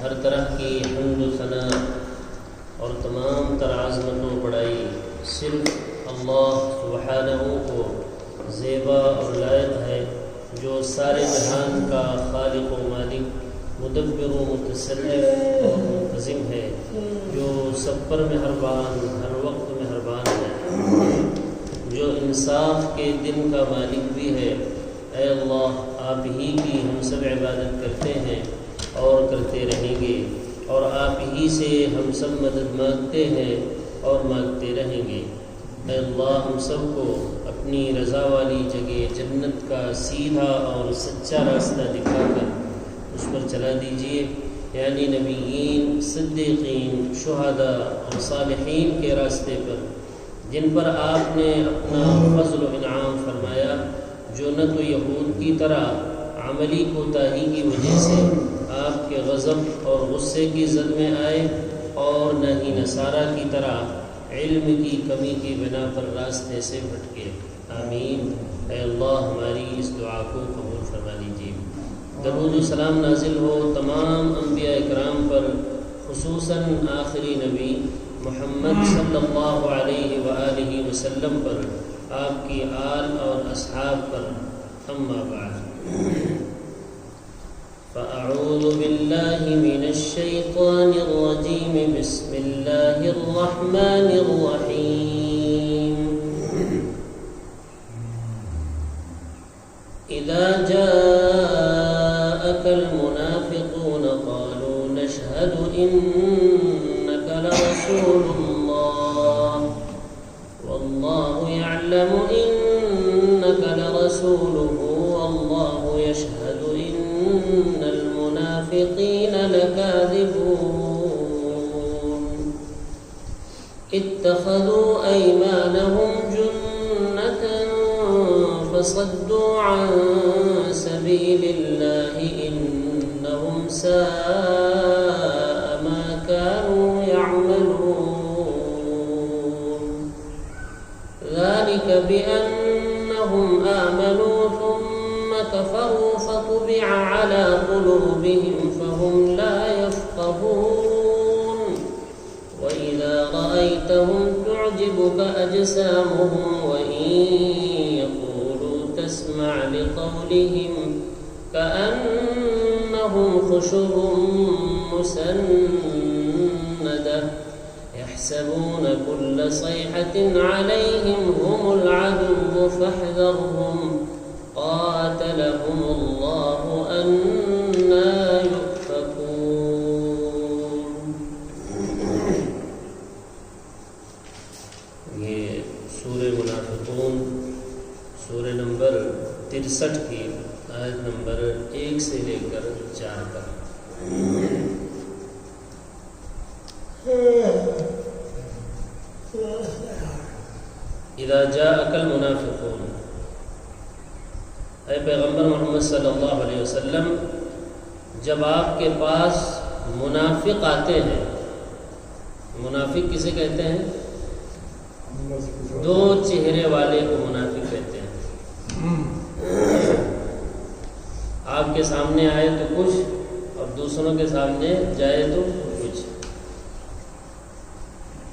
ہر طرح کی حمد و ثنا اور تمام تر عظمت و بڑائی صرف اللہ سبحانہ کو زیبا اور لائق ہے، جو سارے جہان کا خالق و مالک، مدبر و متصرف اور منتظم ہے، جو سب پر مہربان، ہر وقت مہربان ہے، جو انصاف کے دن کا مالک بھی ہے۔ اے اللہ، آپ ہی کی ہم سب عبادت کرتے ہیں اور کرتے رہیں گے، اور آپ ہی سے ہم سب مدد مانگتے ہیں اور مانگتے رہیں گے۔ اے اللہ، ہم سب کو اپنی رضا والی جگہ جنت کا سیدھا اور سچا راستہ دکھا کر اس پر چلا دیجیے، یعنی نبیین، صدیقین، شہداء اور صالحین کے راستے پر، جن پر آپ نے اپنا فضل و انعام فرمایا، جو نہ تو یہود کی طرح عملی کوتاہی کی وجہ سے آپ کے غضب اور غصے کی زد میں آئے، اور نہ ہی نصارہ کی طرح علم کی کمی کی بنا پر راستے سے بھٹکے۔ آمین۔ اے اللہ، ہماری اس دعا کو قبول فرما لیجیے۔ درود و سلام نازل ہو تمام انبیاء اکرام پر، خصوصاً آخری نبی محمد صلی اللہ علیہ وآلہ وسلم پر، آپ کی آل اور اصحاب پر۔ اما بعد، فاعوذ باللہ من الشیطان الرجیم، بسم اللہ الرحمن الرحیم۔ اذا جاءك المنافقون قالوا نشهد انك لرسول الله والله يعلم انك لرسوله والله يشهد ان المنافقين لكاذبون اتخذوا ايمانهم جنة فصدوا عن سبيل الله انهم ساء ما كانوا يعملون ذلك بأنهم آمنوا ثم كفروا فطبع على قلوبهم فهم لا يفقهون وإذا رأيتهم تعجبك أجسامهم وإن يقولوا تسمع لقولهم كأنهم خشب مسندة يحسبون كل صيحة عليهم هم العدو فاحذرهم قاتلهم الله أنى يؤفكون۔ یہ سورہ منافقون، سورہ نمبر 63 کی آیت نمبر 1 سے لے کر 4 تک۔ اذا جاءك المنافقون، اے پیغمبر محمد صلی اللہ علیہ وسلم، جب آپ کے پاس منافق آتے ہیں، منافق کسے کہتے ہیں؟ دو چہرے والے کو منافق کہتے ہیں۔ آپ کے سامنے آئے تو کچھ اور دوسروں کے سامنے جائے تو کچھ۔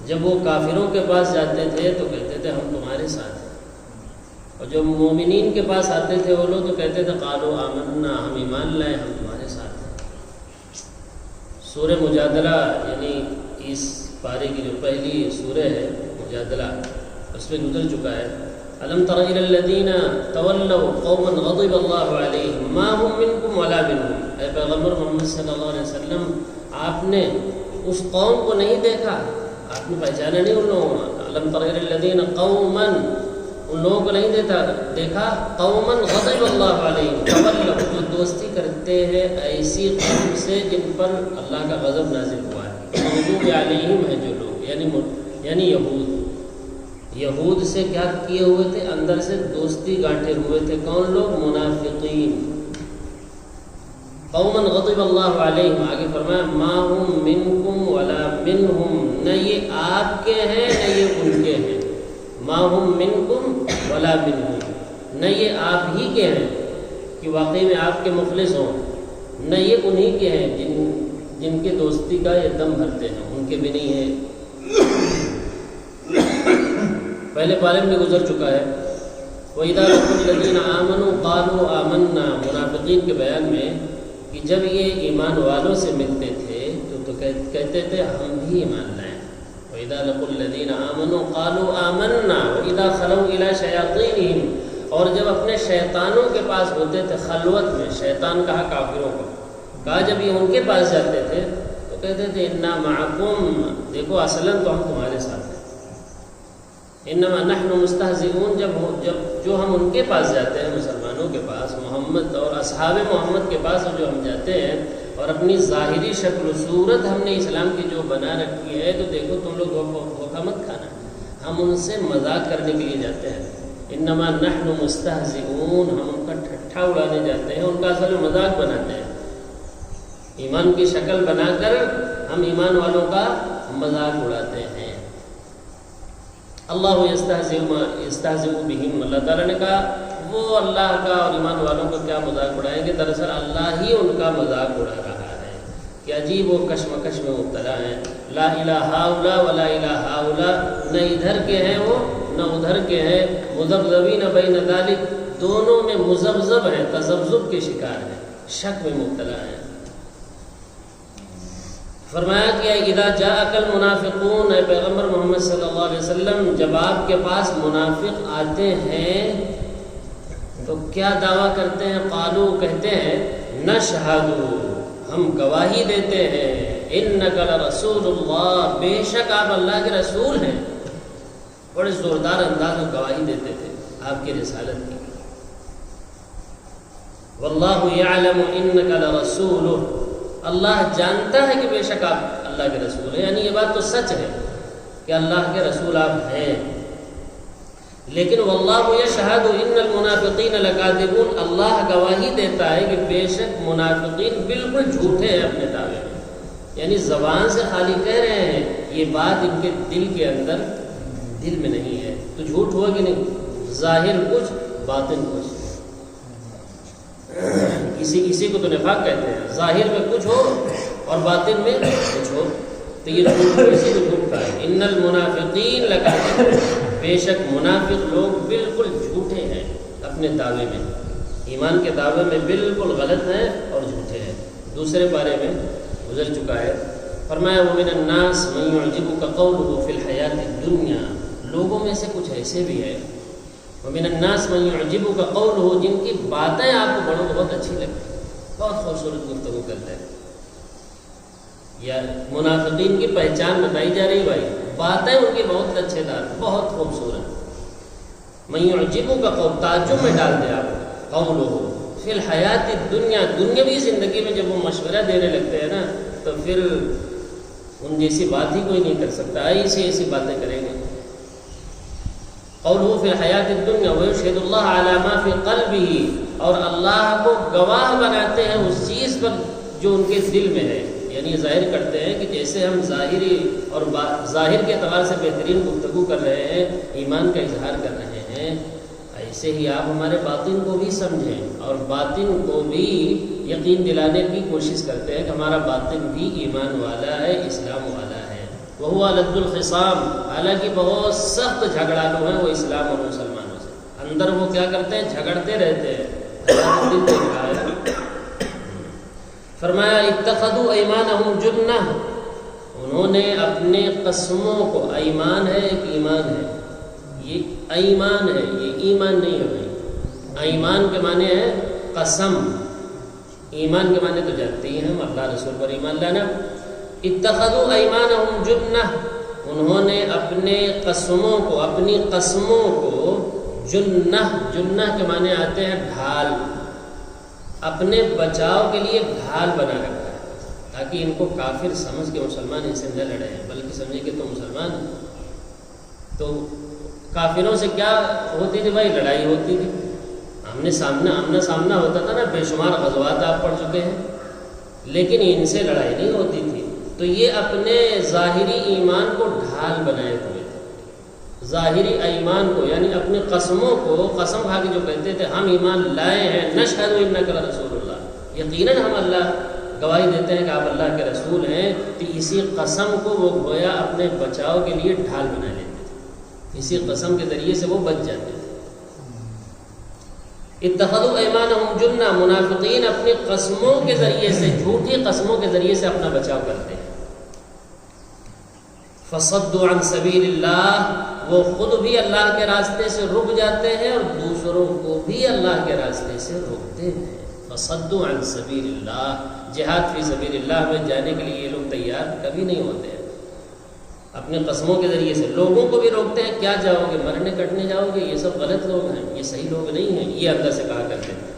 جب وہ کافروں کے پاس جاتے تھے تو کہتے تھے ہم تمہارے ساتھ ہیں، اور جب مومنین کے پاس آتے تھے وہ لوگ تو کہتے تھے قالوا آمنا، ہم ایمان لائے، ہم تمہارے ساتھ ہیں۔ سورہ مجادلہ یعنی اس پارے کی جو پہلی سورہ ہے مجادلہ، اس میں گزر چکا ہے۔ الم تر الی الذین تولوا قوما غضب اللہ علیہم ما هم منکم ولا منهم، اے پیغمبر محمد صلی اللہ علیہ وسلم، آپ نے اس قوم کو نہیں دیکھا، آپ نے پہچانا نہیں ان لوگوں کو۔ الم تر الی الذین قوما، ان لوگوں کو نہیں دیکھا، قوما غضب اللہ علیہم، تولوا، جو دوستی کرتے ہیں ایسی قوم سے جن پر اللہ کا غضب نازل ہوا ہے۔ مغضوب علیہم ہے جو لوگ، یعنی یہود سے کیا کیے ہوئے تھے؟ اندر سے دوستی گانٹھے ہوئے تھے۔ کون لوگ؟ منافقین۔ قوما غضب اللہ علیہم، آگے فرمایا ما هم منکم ولا منہم، نہ یہ آپ کے ہیں نہ یہ ان کے ہیں۔ ما هم منکم ولا منہم، نہ یہ آپ ہی کے ہیں کہ واقعی میں آپ کے مخلص ہوں، نہ یہ انہی کے ہیں جن کے دوستی کا یہ دم بھرتے ہیں ان کے بھی نہیں ہے۔ پہلے پارے میں گزر چکا ہے۔ وَإِذَا لَقُوا الَّذِينَ آمَنُوا قَالُوا آمَنَّا، منافقین کے بیان میں کہ جب یہ ایمان والوں سے ملتے تھے تو کہتے تھے ہم بھی ایمان لائیں۔ وَإِذَا لَقُوا الَّذِينَ آمَنُوا قَالُوا آمَنَّا وَإِذَا خَلَوْا إِلَىٰ شَيَاطِينِهِمْ، اور جب اپنے شیطانوں کے پاس ہوتے تھے خلوت میں، شیطان کہا کافروں کو، کہا جب یہ ان کے پاس جاتے تھے تو کہتے تھے اِنَّا مَعَكُمْ، دیکھو اصلاً تو ہم تمہارے ساتھ ہیں، انما نحن مستہزئون، جو ہم ان کے پاس جاتے ہیں مسلمانوں کے پاس، محمد اور اصحاب محمد کے پاس جو ہم جاتے ہیں اور اپنی ظاہری شکل و صورت ہم نے اسلام کی جو بنا رکھی ہے، تو دیکھو تم لوگ دھوکہ مت کھانا، ہم ان سے مذاق کرنے کے لیے جاتے ہیں۔ انما نحن مستہزئون، ہم ان کا ٹھٹھا اڑانے جاتے ہیں، ان کا اصل مذاق بناتے ہیں، ایمان کی شکل بنا کر ہم ایمان والوں کا مذاق اڑاتے ہیں۔ اللہ یستہزئ بہم، اللہ تعالیٰ نے کہا وہ اللہ کا اور ایمان والوں کا کیا مذاق اڑائیں گے، دراصل اللہ ہی ان کا مذاق اڑا رہا ہے کہ عجیب و کشمکش میں مبتلا ہیں۔ لا الہ ہاؤلا ولا الہ ہاؤلا، نہ ادھر کے ہیں وہ نہ ادھر کے ہیں، مذبذبین بین ذلک، دونوں میں مذبذب ہیں، تذبذب کے شکار ہیں، شک میں مبتلا ہیں۔ فرمایا کہ اذا جاءک المنافقون، اے پیغمبر محمد صلی اللہ علیہ وسلم، جب آپ کے پاس منافق آتے ہیں تو کیا دعویٰ کرتے ہیں؟ قالو، کہتے ہیں، نشہد، ہم گواہی دیتے ہیں، انک لرسول اللہ، بے شک آپ اللہ کے رسول ہیں۔ بڑے زوردار انداز میں گواہی دیتے تھے آپ کی رسالت کی۔ واللہ یعلم انک لرسولہ، اللہ جانتا ہے کہ بے شک آپ اللہ کے رسول ہیں، یعنی یہ بات تو سچ ہے کہ اللہ کے رسول آپ ہیں، لیکن واللہ یشہد ان المنافقین لکاذبون، اللہ گواہی دیتا ہے کہ بے شک منافقین بالکل جھوٹے ہیں اپنے دعوے میں، یعنی زبان سے خالی کہہ رہے ہیں، یہ بات ان کے دل کے اندر، دل میں نہیں ہے، تو جھوٹ ہوا کہ نہیں، ظاہر کچھ باطن کچھ، اسی کو تو نفاق کہتے ہیں، ظاہر میں کچھ ہو اور باطن میں کچھ ہو، تو یہ جھوٹ اسی کو جھوٹ کہا ہے۔ ان المنافقین لکاذبون، بے شک منافق لوگ بالکل جھوٹے ہیں اپنے دعوے میں، ایمان کے دعوے میں بالکل غلط ہیں اور جھوٹے ہیں۔ دوسرے بارے میں گزر چکا ہے، فرمایا ومن الناس من يعجبك قوله في الحیات الدنیا، لوگوں میں سے کچھ ایسے بھی ہیں، ومن الناس من يعجبك قوله، جن کی باتیں آپ کو بہت اچھی لگتی، بہت خوبصورت گفتگو کرتے ہیں، یا منافقین کی پہچان بتائی جا رہی بھائی، باتیں ان کی بہت اچھے دار، بہت خوبصورت، من يعجبك قول، تعجب میں ڈال دے آپ، قوله فی الحیات الدنیا، دنیاوی زندگی میں جب وہ مشورہ دینے لگتے ہیں نا تو پھر ان جیسی بات ہی کوئی نہیں کر سکتا، ایسی باتیں کریں گے۔ قوله فی الحیات الدنیا ویشہد اللہ علی ما فی قلبہ، اور اللہ کو گواہ بناتے ہیں اس چیز پر جو ان کے دل میں ہے، یعنی ظاہر کرتے ہیں کہ جیسے ہم ظاہری اور ظاہر کے اعتبار سے بہترین گفتگو کر رہے ہیں، ایمان کا اظہار کر رہے ہیں، ایسے ہی آپ ہمارے باطن کو بھی سمجھیں اور باطن کو بھی یقین دلانے کی کوشش کرتے ہیں کہ ہمارا باطن بھی ایمان والا ہے، اسلام والا ہے۔ وہو لد الخصام، حالانکہ بہت سخت جھگڑالو ہیں وہ اسلام اور مسلمانوں سے، اندر وہ کیا کرتے ہیں، جھگڑتے رہتے ہیں۔ دل دیکھ رہا ہے، فرمایا اتخذوا ایمانہم جنہ، انہوں نے اپنے قسموں کو، ایمان ہے ایک ایمان ہے، یہ ایمان ہے، یہ ایمان نہیں ہے بھائی، ایمان کے معنی ہے قسم، ایمان کے معنی تو جانتے ہی ہیں ہم، اللہ رسول پر ایمان لانا۔ اتخذوا ایمانہم جنہ، انہوں نے اپنے قسموں کو، اپنی قسموں کو جنہ، جنہ کے معنی آتے ہیں ڈھال، اپنے بچاؤ کے لیے ڈھال بنا رکھا ہے تاکہ ان کو کافر سمجھ کے مسلمان ان سے نہ لڑے، بلکہ سمجھے کہ تو مسلمان ہیں۔ تو کافروں سے کیا ہوتی تھی بھائی، لڑائی ہوتی تھی، آمنا سامنا ہوتا تھا نا، بے شمار غزوات آپ پڑھ چکے ہیں، لیکن ان سے لڑائی نہیں ہوتی تھی۔ تو یہ اپنے ظاہری ایمان کو ڈھال بنائے ہوئے تھے، ظاہری ایمان کو، یعنی اپنی قسموں کو، قسم کھا کے جو کہتے تھے ہم ایمان لائے ہیں، نشہد انک لرسول اللہ، یقیناً ہم اللہ گواہی دیتے ہیں کہ آپ اللہ کے رسول ہیں، تو اسی قسم کو وہ گویا اپنے بچاؤ کے لیے ڈھال بنا لیتے تھے، اسی قسم کے ذریعے سے وہ بچ جاتے تھے۔ اتخذوا ایمانہم جنہ، منافقین اپنی قسموں کے ذریعے سے، جھوٹی قسموں کے ذریعے سے اپنا بچاؤ کرتے ہیں۔ فصدوا عن سبیل اللہ، وہ خود بھی اللہ کے راستے سے رک جاتے ہیں اور دوسروں کو بھی اللہ کے راستے سے روکتے ہیں۔ فصدوا عن سبیل اللہ، جہاد فی سبیل اللہ میں جانے کے لیے یہ لوگ تیار کبھی نہیں ہوتے ہیں، اپنے قسموں کے ذریعے سے لوگوں کو بھی روکتے ہیں، کیا جاؤ گے، مرنے کٹنے جاؤ گے، یہ سب غلط لوگ ہیں، یہ صحیح لوگ نہیں ہیں، یہ اندر سے کہا کرتے تھے۔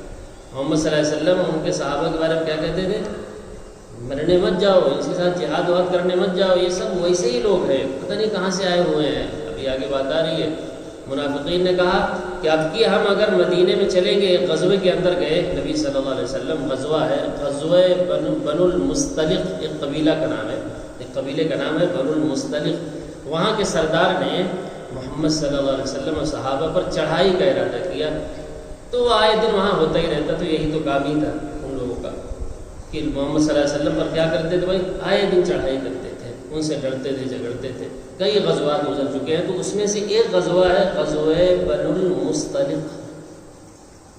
محمد صلی اللہ علیہ وسلم ان کے صحابہ کے بارے میں کیا کہتے تھے؟ مرنے مت جاؤ، اس کے ساتھ جہاد واد کرنے مت جاؤ، یہ سب ویسے ہی لوگ ہیں، پتہ نہیں کہاں سے آئے ہوئے ہیں۔ ابھی آگے بات آ رہی ہے، منافقین نے کہا کہ اب کی ہم اگر مدینے میں چلیں گے، ایک غزوے کے اندر گئے نبی صلی اللہ علیہ وسلم، غزوہ ہے، غزوہ بنو المصطلق، ایک قبیلہ کا نام ہے، ایک قبیلے کا نام ہے بنو المصطلق۔ وہاں کے سردار نے محمد صلی اللہ علیہ وسلم اور صحابہ پر چڑھائی کا ارادہ کیا، تو وہ آئے دن وہاں ہوتا ہی رہتا، تو یہی تو کام ہی تھا ان لوگوں کا کہ محمد صلی اللہ علیہ وسلم پر کیا کرتے تھے بھائی، آئے دن چڑھائی کرتے تھے، ان سے لڑتے تھے، جھگڑتے تھے۔ کئی غزوات گزر چکے ہیں، تو اس میں سے ایک غزوہ ہے غزوہ بنو المصطلق،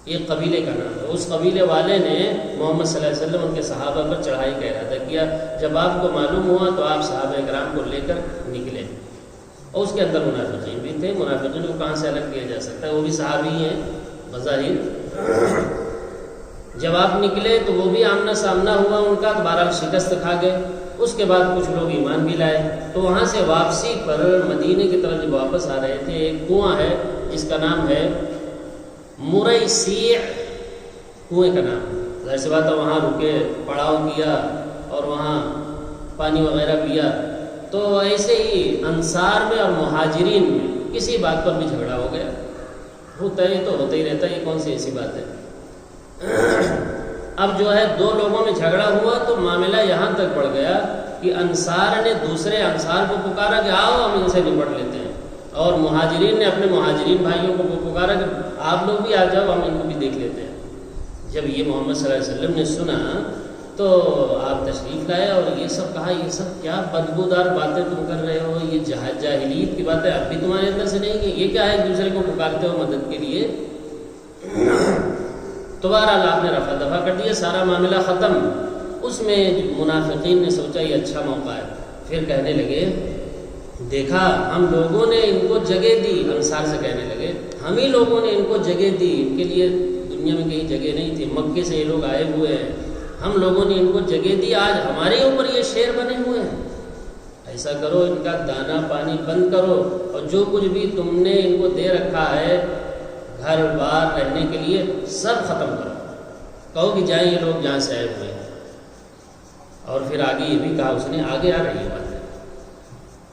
ایک قبیلے کا نام ہے۔ اس قبیلے والے نے محمد صلی اللہ علیہ وسلم ان کے صحابہ پر چڑھائی کا ارادہ کیا۔ جب آپ کو معلوم ہوا تو آپ صحابہ کرام کو لے کر نکلے، اور اس کے اندر منافقین بھی تھے۔ منافقین کو کہاں سے الگ کیا جا سکتا ہے، وہ بھی صحابی ہیں بظاہر۔ جب آپ نکلے تو وہ بھی آمنا سامنا ہوا ان کا، تو بہرحال شکست کھا گئے۔ اس کے بعد کچھ لوگ ایمان بھی لائے، تو وہاں سے واپسی پر مدینے کی طرف جب واپس آ رہے تھے، ایک کنواں ہے جس کا نام ہے مریسیع، کنویں کا نام، ظاہر سی بات ہے وہاں رکے، پڑاؤ کیا اور وہاں پانی وغیرہ پیا۔ تو ایسے ہی انصار میں اور مہاجرین میں کسی بات پر بھی جھگڑا ہو گیا، ہوتا ہے تو ہوتا ہی رہتا ہے، یہ کون سی ایسی بات ہے۔ اب جو ہے دو لوگوں میں جھگڑا ہوا تو معاملہ یہاں تک بڑھ گیا کہ انصار نے دوسرے انصار کو پکارا کہ آؤ ہم ان سے نپٹ لیتے ہیں، اور مہاجرین نے اپنے مہاجرین بھائیوں کو پکارا کہ آپ لوگ بھی آ جاؤ، ہم ان کو بھی دیکھ لیتے ہیں۔ جب یہ محمد صلی اللہ علیہ وسلم نے سنا تو آپ تشریف لائے اور یہ سب کہا، یہ سب کیا بدبودار باتیں تم کر رہے ہو، یہ جاہلیت کی باتیں اب بھی تمہارے اندر سے نہیں کہ یہ کیا ہے، ایک دوسرے کو پکارتے ہو مدد کے لیے۔ تو بہرحال آپ نے رفع دفع کر دیا، سارا معاملہ ختم۔ اس میں منافقین نے سوچا یہ اچھا موقع ہے، پھر کہنے لگے دیکھا ہم لوگوں نے ان کو جگہ دی، انصار سے کہنے لگے ہم ہی لوگوں نے ان کو جگہ دی، ان کے لیے دنیا میں کہیں جگہ نہیں تھی، مکے سے یہ لوگ آئے ہوئے ہیں، ہم لوگوں نے ان کو جگہ دی، آج ہمارے اوپر یہ شیر بنے ہوئے ہیں۔ ایسا کرو ان کا دانا پانی بند کرو، اور جو کچھ بھی تم نے ان کو دے رکھا ہے گھر بار رہنے کے لیے سب ختم کرو، کہو کہ جائیں یہ لوگ جہاں سے آئے ہوئے ہیں۔ اور پھر آگے یہ بھی کہا، اس نے آگے آ رہی ہے بات ہے،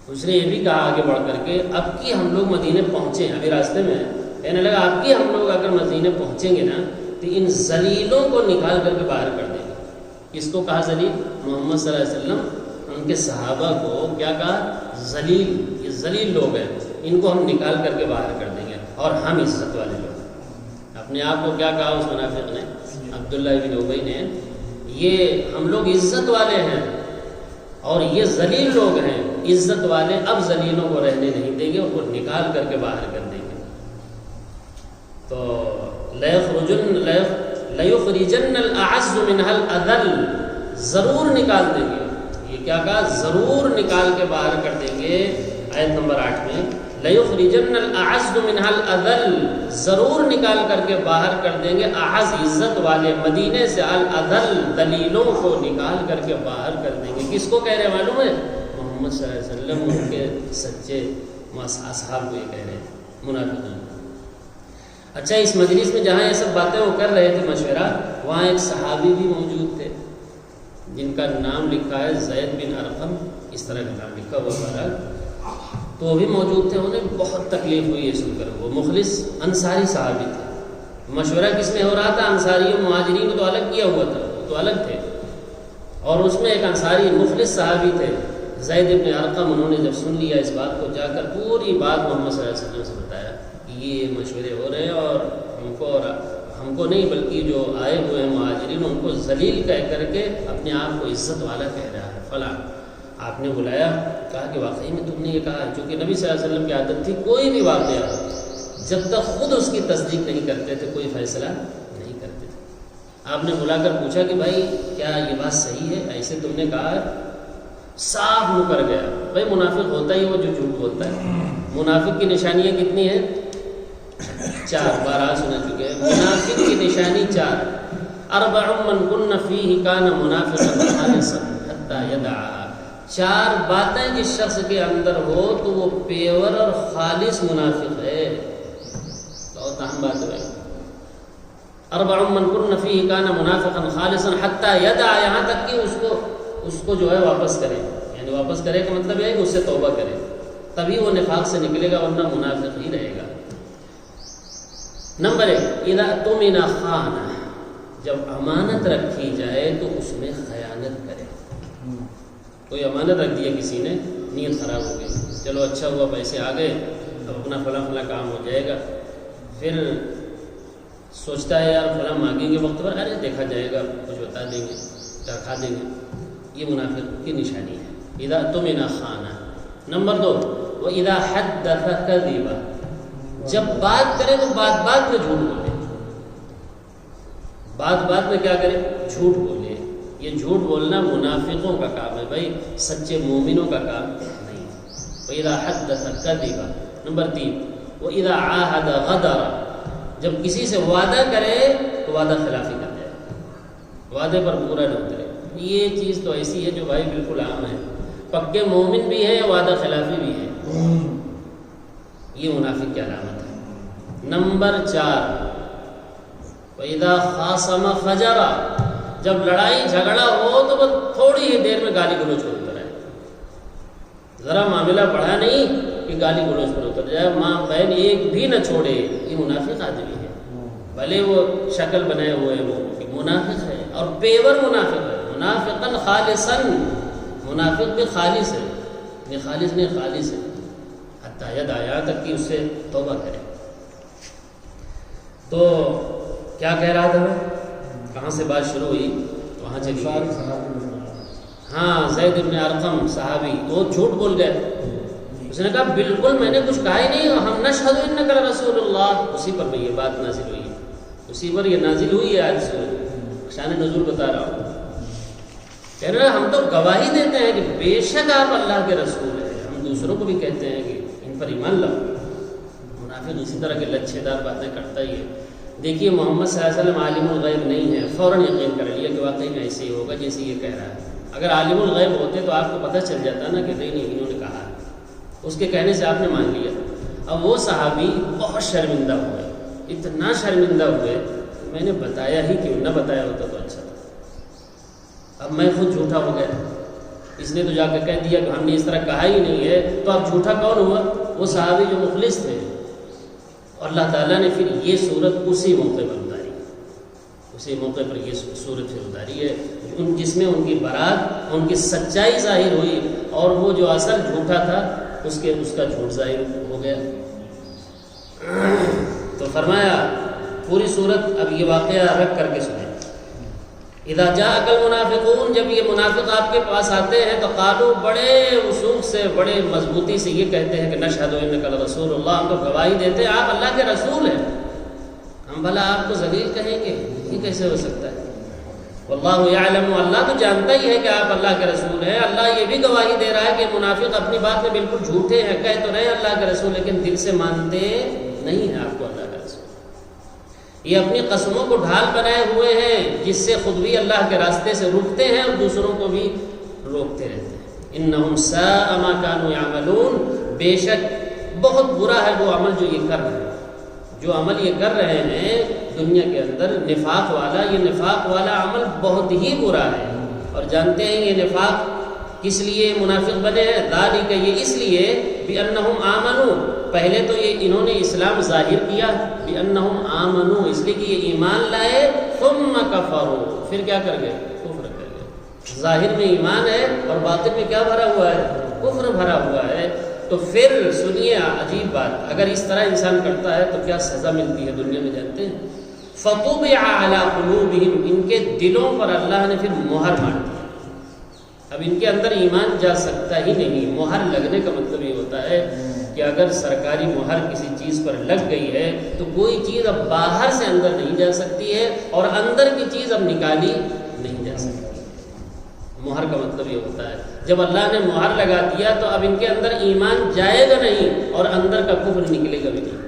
اس نے یہ بھی کہا آگے بڑھ کر کے اب کی ہم لوگ مدینے پہنچے ہیں، ابھی راستے میں کہنے لگا اب کی ہم لوگ اگر مدینے پہنچیں گے نا تو ان ذلیلوں کو نکال کر کے باہر کر دیں گے۔ کس کو کہا ذلیل؟ محمد صلی اللہ علیہ وسلم ان کے صحابہ کو کیا کہا؟ ذلیل، یہ ذلیل لوگ ہیں، ان کو ہم نکال کر کے باہر کر دیں گے، اور ہم عزت والے لوگ۔ اپنے آپ کو کیا کہا اس منافق نے، عبداللہ بن ابی نے، یہ ہم لوگ عزت والے ہیں اور یہ ذلیل لوگ ہیں، عزت والے اب ذلیلوں کو رہنے نہیں دیں گے، ان کو نکال کر کے باہر کر دیں گے۔ تو لَيُخْرِجَنَّ الْأَعَزُّ مِنْهَا الْأَذَلَّ، ضرور نکال دیں گے، یہ کیا کہا؟ ضرور نکال کے باہر کر دیں گے۔ آیت نمبر 8 میں لَيُخْرِجَنَّ الْأَعَزُّ مِنْهَا الْأَذَلَّ، ضرور نکال کر کے باہر کر دیں گے اعز عزت والے مدینے سے، الْأَذَلَّ ذلیلوں کو نکال کر کے باہر کر دیں گے۔ کس کو کہہ رہے ہیں معلوم ہے؟ محمد صلی اللہ علیہ وسلم ان کے سچے اصحاب کو یہ کہہ رہے ہیں، منافقین۔ اچھا، اس مجلس میں جہاں یہ سب باتیں وہ کر رہے تھے مشورہ، وہاں ایک صحابی بھی موجود تھے جن کا نام لکھا ہے زید بن ارقم، اس طرح کا نام لکھا ہوا ہمارا، تو وہ بھی موجود تھے۔ انہیں بہت تکلیف ہوئی یہ سن کر، وہ مخلص انصاری صحابی تھے۔ مشورہ کس میں ہو رہا تھا؟ انصاری و مہاجرین کو تو الگ کیا ہوا تھا، تو الگ تھے، اور اس میں ایک انصاری مخلص صحابی تھے زید بن ارقم۔ انہوں نے جب سن لیا اس بات کو، جا کر پوری بات محمد صلی اللہ علیہ وسلم سے بتایا کہ یہ مشورے ہو رہے ہیں اور ہم کو اور ہم کو نہیں بلکہ جو آئے ہوئے ہیں مہاجرین ان کو ذلیل کہہ کر کے اپنے آپ کو عزت والا کہہ رہا ہے فلاں. آپ نے بلایا, کہا کہ واقعی میں تم نے یہ کہا, چونکہ نبی صلی اللہ علیہ وسلم کی عادت تھی کوئی بھی واقعہ جب تک خود اس کی تصدیق نہیں کرتے تھے کوئی فیصلہ نہیں کرتے تھے. آپ نے بلا کر پوچھا کہ بھائی کیا یہ بات صحیح ہے, ایسے تم نے کہا, صاف منہ کر گیا. بھائی منافق ہوتا ہی وہ جو جھوٹ بولتا ہے. منافق کی نشانیاں کتنی ہیں؟ 4 بار سنا چکے ہیں. منافق کی نشانی 4. 4 من کن فیہ کان منافقا خالصا حتی یدعا. 4 باتیں جس شخص کے اندر ہو تو وہ پیور اور خالص منافق ہے. بہت اہم بات ہے. 4 من کن فیہ کان منافقا خالصا حتی یدعا, یہاں تک کہ اس کو جو ہے واپس کرے. یعنی واپس کرے کا مطلب ہے کہ اس سے توبہ کرے, تبھی وہ نفاق سے نکلے گا, ورنہ منافق ہی رہے گا. نمبر 1, اذا اؤتمن خان, جب امانت رکھی جائے تو اس میں خیانت کرے. کوئی امانت رکھ دیا کسی نے, نیت خراب ہو گئی, چلو اچھا ہوا پیسے آ گئے, اب اپنا فلاں فلاں کام ہو جائے گا. پھر سوچتا ہے یار فلاں مانگیں گے وقت پر, ارے دیکھا جائے گا, کچھ بتا دیں گے, کھا دیں گے. یہ منافق کی نشانی ہے. اذا اؤتمن خان. نمبر 2, واذا حدث كذب, جب بات کرے تو بات میں جھوٹ بولے. بات میں کیا کرے؟ جھوٹ بولے. یہ جھوٹ بولنا منافقوں کا کام ہے بھائی, سچے مومنوں کا کام نہیں. وَإِذَا حَدَّثَ كَذِبَ. نمبر 3, وَإِذَا عَاهَدَ غَدَرَ, جب کسی سے وعدہ کرے تو وعدہ خلافی کر جائے, وعدے پر پورا نہ اترے. یہ چیز تو ایسی ہے جو بھائی بالکل عام ہے. پکے مومن بھی ہیں, وعدہ خلافی بھی ہے. یہ منافق کی علامت ہے. نمبر 4, وَإِذَا خَاصَمَ فَجَرَ, جب لڑائی جھگڑا ہو تو وہ تھوڑی ہی دیر میں گالی گلوچ پر اتر آئے. ذرا معاملہ بڑھا نہیں کہ گالی گلوچ پر اتر جائے, ماں بہن ایک بھی نہ چھوڑے. یہ منافق آدمی ہے, بھلے وہ شکل بنائے ہوئے وہ منافق ہے, اور پیور منافق ہے. منافقاً خالصاً, منافق بھی خالص ہے, یہ خالص نہیں خالص ہے. حتی یدعا, یہاں تک کہ اس سے توبہ کرے. تو کیا کہہ رہا تھا میں, کہاں سے بات شروع ہوئی, وہاں چلیے. ہاں, زید بن ارقم صحابی, وہ جھوٹ بول گئے. اس نے کہا بالکل میں نے کچھ کہا ہی نہیں, ہم نشہد انک رسول اللہ. اسی پر یہ بات نازل ہوئی, اسی پر یہ نازل ہوئی ہے. آج شان نزول بتا رہا ہوں. کہہ رہے ہم تو گواہی دیتے ہیں کہ بے شک آپ اللہ کے رسول ہیں. ہم دوسروں کو بھی کہتے ہیں کہ ان پر ایمان لاؤ. منافق اسی طرح کے لچھے دار باتیں کرتا ہی ہے. دیکھیے محمد صلی اللہ علیہ وسلم عالم الغیب نہیں ہے, فوراً یقین کر لیا کہ واقعی میں ایسے ہی ہوگا جیسے یہ کہہ رہا ہے. اگر عالم الغیب ہوتے تو آپ کو پتہ چل جاتا نا کہ نہیں انہوں نے کہا, اس کے کہنے سے آپ نے مان لیا. اب وہ صحابی بہت شرمندہ ہوئے, اتنا شرمندہ ہوئے, میں نے بتایا ہی کیوں, نہ بتایا ہوتا تو اچھا تھا. اب میں خود جھوٹا ہو گیا, اس نے تو جا کے کہہ دیا کہ ہم نے اس طرح کہا ہی نہیں ہے, تو اب جھوٹا کون ہوا؟ وہ صحابی جو مخلص تھے. اور اللہ تعالیٰ نے پھر یہ صورت اسی موقع پر اتاری, اسی موقع پر یہ صورت پھر اتاری ہے جس میں ان کی برات, ان کی سچائی ظاہر ہوئی, اور وہ جو اصل جھوٹا تھا اس کا جھوٹ ظاہر ہو گیا. تو فرمایا پوری صورت اب یہ واقعہ رکھ کر کے سنیں. اذا جاءک المنافقون, جب یہ منافق آپ کے پاس آتے ہیں تو قالوا, بڑے وثوق سے, بڑے مضبوطی سے یہ کہتے ہیں کہ نشہد انک رسول اللہ, ہم تو گواہی دیتے ہیں آپ اللہ کے رسول ہیں. ہم بھلا آپ کو ذلیل کہیں گے؟ یہ کیسے ہو سکتا ہے؟ واللہ یعلم, اللہ تو جانتا ہی ہے کہ آپ اللہ کے رسول ہیں. اللہ یہ بھی گواہی دے رہا ہے کہ منافق اپنی بات میں بالکل جھوٹے ہیں, کہہ تو رہے ہیں اللہ کے رسول, لیکن دل سے مانتے نہیں ہیں آپ کو اللہ کا رسول. یہ اپنی قسموں کو ڈھال بنائے ہوئے ہیں, جس سے خود بھی اللہ کے راستے سے رکتے ہیں اور دوسروں کو بھی روکتے رہتے ہیں. انہم ساء ما کانوا یعملون, بے شک بہت برا ہے وہ عمل جو یہ کر رہے ہیں. جو عمل یہ کر رہے ہیں دنیا کے اندر نفاق والا, یہ نفاق والا عمل بہت ہی برا ہے. اور جانتے ہیں یہ نفاق کس لیے منافق بنے ہیں؟ ذالک, یہ اس لیے بانہم آمنوا, پہلے تو یہ انہوں نے اسلام ظاہر کیا, بانہم آمنوا, اس لیے کہ یہ ایمان لائے, ثم کفروا, پھر کیا کر گئے؟ کفر کر گئے. ظاہر میں ایمان ہے اور باطن میں کیا بھرا ہوا ہے؟ کفر بھرا ہوا ہے. تو پھر سنیے عجیب بات, اگر اس طرح انسان کرتا ہے تو کیا سزا ملتی ہے دنیا میں جانتے ہیں؟ فطبع علی قلوبہم، ان کے دلوں پر اللہ نے پھر مہر مار دی۔ اب ان کے اندر ایمان جا سکتا ہی نہیں۔ مہر لگنے کا مطلب یہ ہوتا ہے کہ اگر سرکاری مہر کسی چیز پر لگ گئی ہے تو کوئی چیز اب باہر سے اندر نہیں جا سکتی ہے، اور اندر کی چیز اب نکالی نہیں جا سکتی۔ مہر کا مطلب یہ ہوتا ہے جب اللہ نے مہر لگا دیا تو اب ان کے اندر ایمان جائے گا نہیں اور اندر کا کفر نکلے گا بھی نہیں۔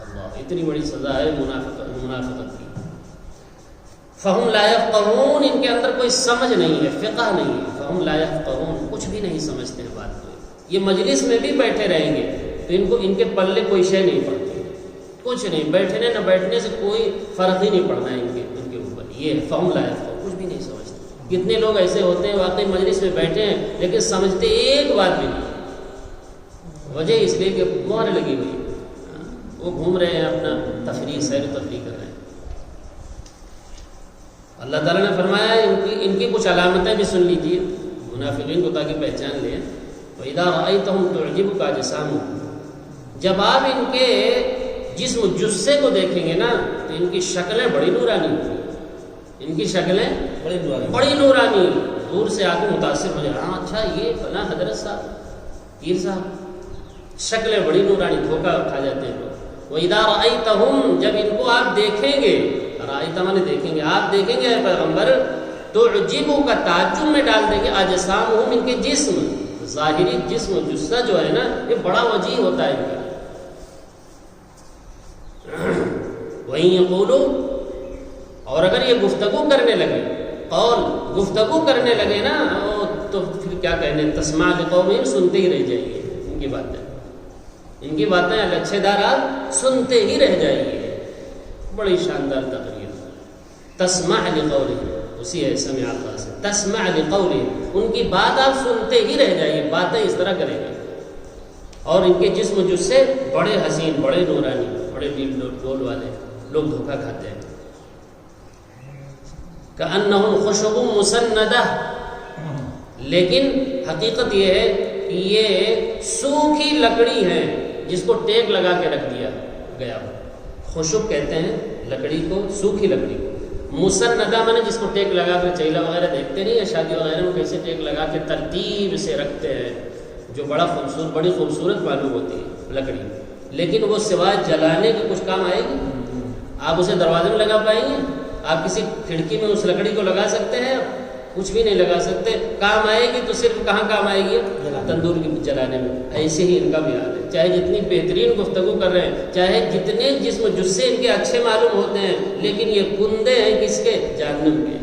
اللہ، اتنی بڑی سزا ہے منافقت کی۔ فہم لا یفقہون، ان کے اندر کوئی سمجھ نہیں ہے، فقہ نہیں ہے۔ فہم لا یفقہون، کچھ بھی نہیں سمجھتے ہیں بات کو۔ یہ مجلس میں بھی بیٹھے رہیں گے تو ان کے پلے کوئی شے نہیں پڑتی، کچھ نہیں، بیٹھنے نہ بیٹھنے سے کوئی فرق ہی نہیں پڑنا ہے ان کے اوپر۔ یہ فہم لا یفقہون، کچھ بھی نہیں سمجھتے۔ کتنے لوگ ایسے ہوتے ہیں واقعی مجلس میں بیٹھے ہیں لیکن سمجھتے ایک بات بھی نہیں۔ وجہ اس لیے کہ مہر لگی ہوئی ہے، وہ گھوم رہے ہیں اپنا تفریح، سیر و تفریح کر رہے ہیں۔ اللہ تعالیٰ نے فرمایا ان کی کچھ علامتیں بھی سن لیجیے منافقین کو تاکہ پہچان لیں۔ وَإِذَا رَأَيْتَهُمْ تُعْجِبُكَ أَجْسَامُهُمْ، جب آپ ان کے جسم جثے کو دیکھیں گے نا تو ان کی شکلیں بڑی نورانی ہوتی ہیں، ان کی شکلیں بڑی نورانی، دور سے آ کے متاثر ہو جائے، ہاں اچھا یہ فلاں حضرت صاحب، پیر صاحب، شکلیں بڑی نورانی، دھوکہ کھا جاتے ہیں لوگ۔ وَإِذَا رَأَيْتَهُمْ، جب ان کو آپ دیکھیں گے، رائتہ نے دیکھیں گے، آپ دیکھیں گے اے پیغمبر، تو عجیبوں کا تعجب میں ڈال دیں گے اجسامہم، ان کے جسم، ظاہری جسم جثہ جو ہے نا یہ بڑا وجیح ہوتا ہے ان کا۔ وہیں یقولوا، اور اگر یہ گفتگو کرنے لگے، قول گفتگو کرنے لگے نا تو پھر کیا کہنے، تسمع لقومہم، سنتے ہی رہ جائیے ان کی باتیں، ان کی باتیں اچھے دار آپ سنتے ہی رہ جائیے۔ بڑی شاندار تقریر، تسمع لقولہم، اسی ہے سمع اللہ سے، تسمع لقولہم، ان کی بات آپ سنتے ہی رہ جائیے، باتیں اس طرح کریں گے۔ اور ان کے جسم جثے بڑے حسین، بڑے نورانی، بڑے ڈیل ڈول والے، لوگ دھوکہ کھاتے ہیں۔ کأنہم خشب مسندہ، لیکن حقیقت یہ ہے کہ یہ سوکھی لکڑی ہے جس کو ٹیک لگا کے رکھ دیا گیا ہو۔ خشب کہتے ہیں لکڑی کو، سوکھی لکڑی کو۔ مسندہ میں نے جس کو ٹیک لگا کر، چیلا وغیرہ دیکھتے نہیں ہیں شادی وغیرہ میں کیسے ٹیک لگا کے ترتیب سے رکھتے ہیں، جو بڑی خوبصورت معلوم ہوتی ہے لکڑی، لیکن وہ سوائے جلانے کے کچھ کام آئے گی؟ آپ اسے دروازے میں لگا پائیں گے؟ آپ کسی کھڑکی میں اس لکڑی کو لگا سکتے ہیں؟ کچھ بھی نہیں لگا سکتے۔ کام آئے گی تو صرف کہاں کام آئے گی؟ تندور کی جلانے میں۔ ایسے ہی ان کا بھی حال ہے، چاہے جتنی بہترین گفتگو کر رہے ہیں، چاہے جتنے جسم جثے ان کے اچھے معلوم ہوتے ہیں، لیکن یہ کندے ہیں کس کے؟ جہنم کے۔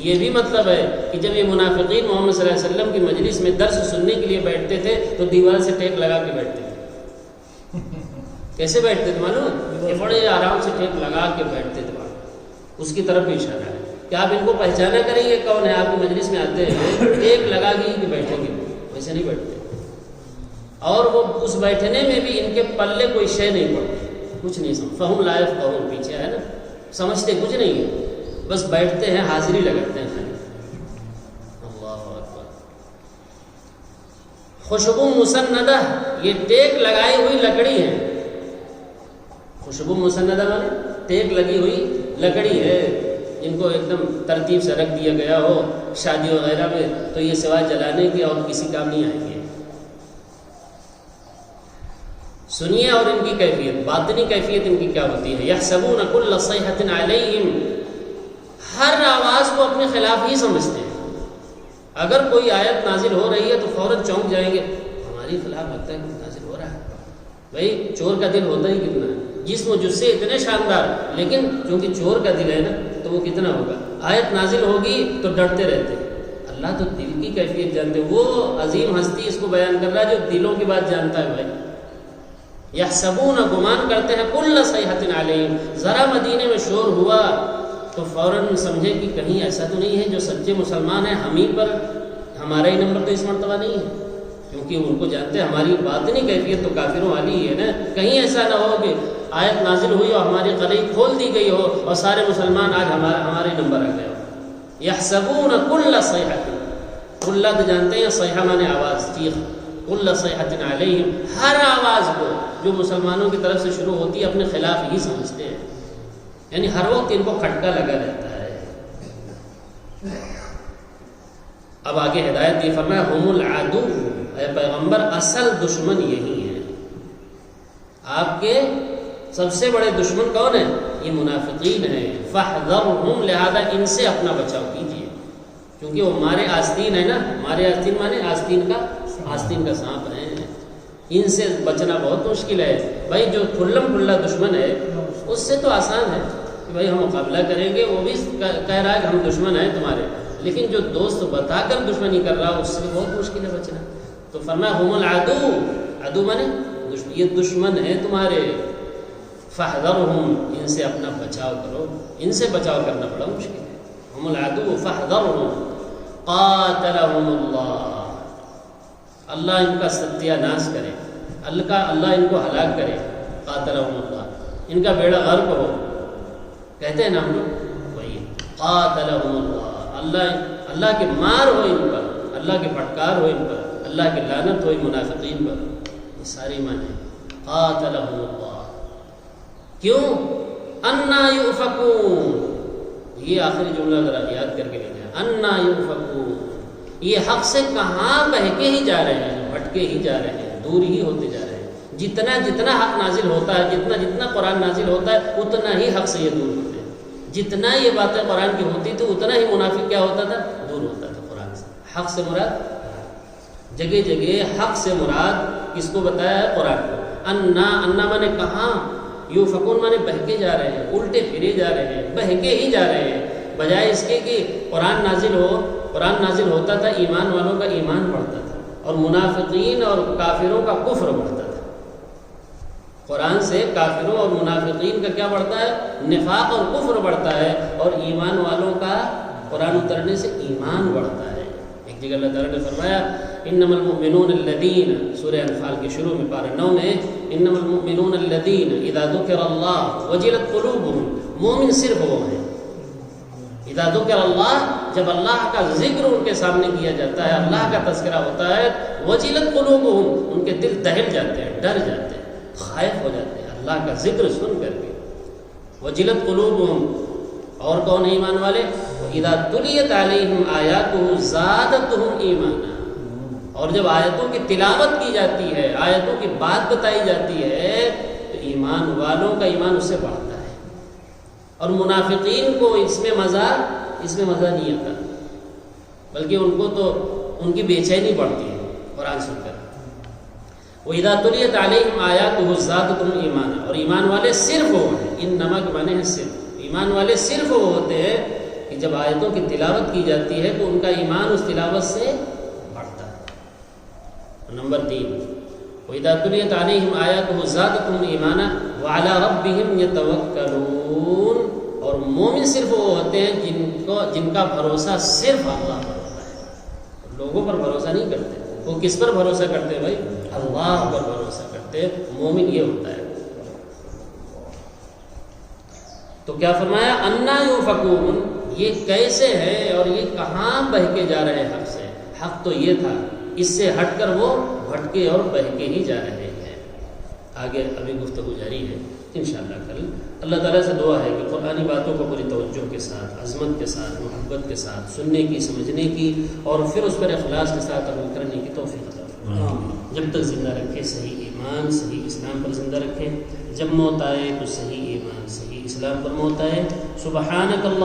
یہ بھی مطلب ہے کہ جب یہ منافقین محمد صلی اللہ علیہ وسلم کی مجلس میں درس سننے کے لیے بیٹھتے تھے تو دیوار سے ٹیک لگا کے بیٹھتے تھے۔ کیسے بیٹھتے تھے معلوم؟ یہ بڑے آرام سے ٹیک لگا کے بیٹھتے تھے، اس کی طرف بھی اشارہ ہے کہ آپ ان کو پہچانا کریں گے کون ہے، آپ کی مجلس میں آتے ہیں ٹیک لگا کے بیٹھیں گے، ویسے نہیں بیٹھتے۔ اور وہ اس بیٹھنے میں بھی ان کے پلے کوئی شے نہیں پڑتی، کچھ نہیں سمجھ۔ فہم لا یفقہون، پیچھے ہے نا، سمجھتے کچھ نہیں ہے، بس بیٹھتے ہیں، حاضری لگاتے ہیں خالی۔ اللہ اکبر۔ خشب مسندہ، یہ ٹیک لگائی ہوئی لکڑی ہے۔ خشب مسندہ مانے ٹیک لگی ہوئی لکڑی ہے، ان کو ایک دم ترتیب سے رکھ دیا گیا ہو شادی وغیرہ میں تو یہ سوائے جلانے کے اور کسی کام نہیں آئیں گے۔ سنیے اور ان کی کیفیت، باطنی کیفیت ان کی کیا ہوتی ہے۔ یحسبون کل صیحۃ علیہم، ہر آواز کو اپنے خلاف ہی سمجھتے ہیں۔ اگر کوئی آیت نازل ہو رہی ہے تو فوراً چونک جائیں گے، ہماری خلاف لگتا ہے کہ نازل ہو رہا ہے۔ بھائی چور کا دل ہوتا ہی کتنا ہے، جسم جثے اتنے شاندار، لیکن چونکہ چور کا دل ہے نا تو وہ کتنا ہوگا۔ آیت نازل ہوگی تو ڈرتے رہتے ہیں۔ اللہ تو دل کی کیفیت جانتے، وہ عظیم ہستی اس کو بیان کر رہا ہے جو دلوں کی بات جانتا ہے۔ بھائی یحسبون، گمان کرتے ہیں، کل صیحۃ علیہم، ذرا مدینے میں شور ہوا تو فوراً سمجھے کہ کہیں ایسا تو نہیں ہے جو سچے مسلمان ہیں ہم ہی پر ہمارا ہی نمبر تو اس مرتبہ نہیں ہے، کیونکہ ان کو جانتے ہیں ہماری باطنی کیفیت تو کافروں والی ہی ہے نا۔ کہیں ایسا نہ ہو کہ آیت نازل ہوئی اور ہماری قلعی کھول دی گئی ہو اور سارے مسلمان آج ہمارے نمبر آ گئے ہو۔ یحسبون کل صیحۃ، کل تو جانتے ہیں صیحہ مانے آواز، چیخ، کل صیحۃ علیہم، ہر آواز کو جو مسلمانوں کی طرف سے شروع ہوتی ہے اپنے خلاف ہی سمجھتے ہیں، یعنی ہر وقت ان کو کھٹکا لگا رہتا ہے۔ اب آگے ہدایت دی، فرمایا ہم العدو، اے پیغمبر اصل دشمن یہی ہے، آپ کے سب سے بڑے دشمن کون ہیں؟ یہ منافقین ہیں، فاحذرہم، لہذا ان سے اپنا بچاؤ کیجیے، کیونکہ وہ ہمارے آستین ہے نا، ہمارے آستین مانے آستین کا سانپ ہیں، ان سے بچنا بہت مشکل ہے۔ بھائی جو کھلم کھلا دشمن ہے اس سے تو آسان ہے کہ بھائی ہم مقابلہ کریں گے، وہ بھی کہہ رہا ہے کہ ہم دشمن ہیں تمہارے، لیکن جو دوست بتا کر دشمنی کر رہا ہے اس سے بہت مشکل ہے بچنا۔ تو فرمایا ہم العدو، عدو مانے یہ دشمن ہے تمہارے، فاحذرہم، ان سے اپنا بچاؤ کرو، ان سے بچاؤ کرنا بڑا مشکل ہے۔ ہم العدو فاحذرہم قاتلہم اللہ، اللہ ان کا ستیہ ناش کرے، اللہ ان کو ہلاک کرے، قاتلہم اللہ، ان کا بیڑا غرق ہو، کہتے ہیں نا ہم لوگ وہی، قاتلہم اللہ، اللہ کے مار ہو ان پر، اللہ کے پھٹکار ہو ان پر، اللہ کی لعنت ہو منافقین پر، یہ ساری معنی قاتلہم اللہ۔ کیوں؟ انا یؤفکون، یہ آخری جملہ ذرا یاد کر کے لے جائیں، انا یؤفکون، یہ حق سے کہاں بہکے ہی جا رہے ہیں، بھٹکے ہی جا رہے ہیں، دور ہی ہوتے جا رہے ہیں۔ جتنا جتنا حق نازل ہوتا ہے، جتنا جتنا قرآن نازل ہوتا ہے، اتنا ہی حق سے یہ دور ہوتے ہیں۔ جتنا یہ باتیں قرآن کی ہوتی تھی اتنا ہی منافق کیا ہوتا تھا؟ دور ہوتا تھا قرآن سے۔ حق سے مراد جگہ جگہ حق سے مراد کس کو بتایا ہے؟ قرآن کو۔ انا مانے کہاں، یؤفکون مانے بہکے جا رہے ہیں، الٹے پھرے جا رہے ہیں، بہکے ہی جا رہے ہیں، بجائے اس کے کہ قرآن نازل ہوتا تھا، ایمان والوں کا ایمان بڑھتا تھا اور منافقین اور کافروں کا کفر بڑھتا تھا۔ قرآن سے کافروں اور منافقین کا کیا بڑھتا ہے؟ نفاق اور کفر بڑھتا ہے، اور ایمان والوں کا قرآن اترنے سے ایمان بڑھتا ہے۔ ایک جگہ اللہ تعالیٰ نے فرمایا انما المؤمنون الذین، سورہ انفال کے شروع میں پارہ 9 میں، انما المؤمنون الذین اذا ذکر اللہ وجلت قلوبهم، مومن صرف وہ ہیں اذا ذکر اللہ، جب اللہ کا ذکر ان کے سامنے کیا جاتا ہے، اللہ کا تذکرہ ہوتا ہے، وجلت قلوبهم، ان کے دل دہل جاتے ہیں، ڈر جاتے ہیں، خائف ہو جاتے ہیں اللہ کا ذکر سن کر کے۔ وجلت قلوبهم، اور کون ہے ایمان والے؟ وَإِذَا تُلِيَتْ عَلَيْهِمْ آيَاتُهُ زَادَتْهُمْ ایمانا، اور جب آیتوں کی تلاوت کی جاتی ہے، آیتوں کی بات بتائی جاتی ہے تو ایمان والوں کا ایمان اس سے بڑھتا ہے، اور منافقین کو اس میں مزہ نہیں آتا، بلکہ ان کو تو ان کی بے چینی بڑھتی ہے قرآن سن کر۔ وَإِذَا تُلِيَتْ عَلَيْهِمْ آيَاتُهُ زَادَتْهُمْ ایمانا، اور ایمان والے صرف وہ ہیں، ان نمک مانے ہیں صرف، ایمان والے صرف وہ ہوتے ہیں کہ جب آیتوں کی تلاوت کی جاتی ہے تو ان کا ایمان اس تلاوت سے بڑھتا ہے۔ نمبر 3، وَإِذَا تُلِيَتْ عَلَيْهِمْ آيَاتُهُ زَادَتْهُمْ ایمانا وَعَلَىٰ رَبِّهِمْ يَتَوَكَّلُونَ، اور مومن صرف وہ ہوتے ہیں جن کا بھروسہ صرف اللہ پر ہوتا ہے، لوگوں پر بھروسہ نہیں کرتے۔ وہ کس پر بھروسہ کرتے ہیں بھائی؟ اللہ پر بھروسہ کرتے ہیں، مومن یہ ہوتا ہے۔ تو کیا فرمایا؟ انا یؤفکون، یہ کیسے ہے اور یہ کہاں بہکے جا رہے ہیں حق سے؟ حق تو یہ تھا، اس سے ہٹ کر وہ بھٹکے اور بہکے ہی جا رہے ہیں۔ آگے ابھی گفتگو جاری ہے انشاءاللہ کل۔ اللہ تعالیٰ سے دعا ہے کہ قرآنی باتوں کو پوری توجہ کے ساتھ، عظمت کے ساتھ، محبت کے ساتھ سننے کی، سمجھنے کی، اور پھر اس پر اخلاص کے ساتھ عمل کرنے کی توفیق عطا فرمائے۔ جب تک زندہ رکھے صحیح ایمان، صحیح اسلام پر زندہ رکھے، جب موت آئے تو صحیح ایمان، صحیح اسلام پر موت آئے۔ سبحانک اللہ